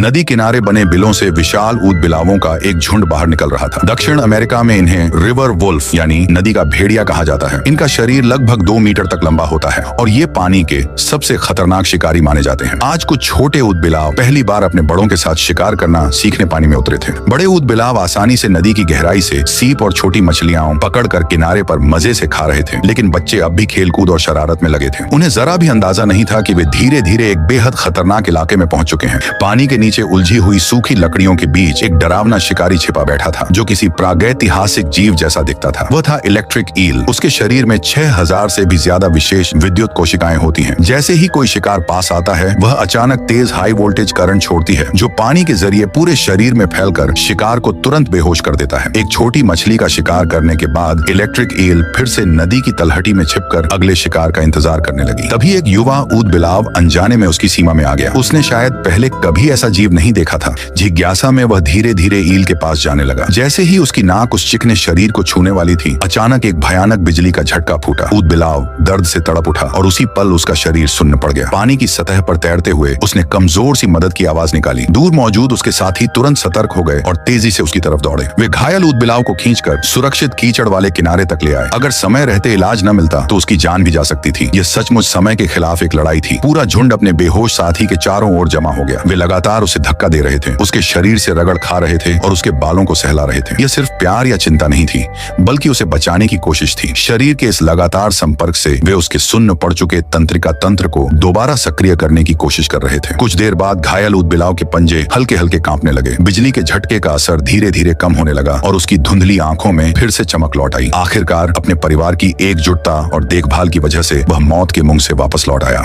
नदी किनारे बने बिलों से विशाल ऊद बिलावों का एक झुंड बाहर निकल रहा था। दक्षिण अमेरिका में इन्हें रिवर वुल्फ यानी नदी का भेड़िया कहा जाता है। इनका शरीर लगभग 2 मीटर तक लंबा होता है और ये पानी के सबसे खतरनाक शिकारी माने जाते हैं। आज कुछ छोटे ऊद बिलाव पहली बार अपने बड़ों के साथ शिकार करना सीखने पानी में उतरे थे। बड़े ऊद बिलाव आसानी से नदी की गहराई से सीप और छोटी मछलियां पकड़कर किनारे पर मजे से खा रहे थे, लेकिन बच्चे अब भी खेलकूद और शरारत में लगे थे। उन्हें जरा भी अंदाजा नहीं था कि वे धीरे धीरे एक बेहद खतरनाक इलाके में पहुंच चुके हैं। पानी के नीचे उलझी हुई सूखी लकड़ियों के बीच एक डरावना शिकारी छिपा बैठा था, जो किसी प्रागैतिहासिक जीव जैसा दिखता था। वह था इलेक्ट्रिक ईल। उसके शरीर में 6000 से भी ज्यादा विशेष विद्युत कोशिकाएं होती हैं। जैसे ही कोई शिकार पास आता है, वह अचानक तेज हाई वोल्टेज करंट छोड़ती है, जो पानी के जरिए पूरे शरीर में फैलकर शिकार को तुरंत बेहोश कर देता है। एक छोटी मछली का शिकार करने के बाद इलेक्ट्रिक ईल फिर से नदी की तलहटी में छिपकर अगले शिकार का इंतजार करने लगी। तभी एक युवा ऊद बिलाव अनजाने में उसकी सीमा में आ गया। उसने शायद पहले कभी ऐसा जीव नहीं देखा था। जिज्ञासा में वह धीरे धीरे ईल के पास जाने लगा। जैसे ही उसकी नाक उस चिकने शरीर को छूने वाली थी, अचानक एक भयानक बिजली का झटका फूटा। ऊद बिलाव दर्द से तड़प उठा और उसी पल उसका शरीर सुन्न पड़ गया। पानी की सतह पर तैरते हुए उसने कमजोर सी मदद की आवाज निकाली। दूर मौजूद उसके साथी तुरंत सतर्क हो गए और तेजी से उसकी तरफ दौड़े। वे घायल ऊद बिलाव को खींचकर सुरक्षित कीचड़ वाले किनारे तक ले आए। अगर समय रहते इलाज न मिलता तो उसकी जान भी जा सकती थी। यह सचमुच समय के खिलाफ एक लड़ाई थी। पूरा झुंड अपने बेहोश साथी के चारों ओर जमा हो गया। वे लगातार उसे धक्का दे रहे थे, उसके शरीर से रगड़ खा रहे थे और उसके बालों को सहला रहे थे। यह सिर्फ प्यार या चिंता नहीं थी, बल्कि उसे बचाने की कोशिश थी। शरीर के इस लगातार संपर्क से वे उसके सुन्न पड़ चुके तंत्रिका तंत्र को दोबारा सक्रिय करने की कोशिश कर रहे थे। कुछ देर बाद घायल ऊद बिलाव के पंजे हल्के हल्के कांपने लगे। बिजली के झटके का असर धीरे धीरे कम होने लगा और उसकी धुंधली आंखों में फिर से चमक लौट आई। आखिरकार अपने परिवार की एकजुटता और देखभाल की वजह से वह मौत के मुंह से वापस लौट आया।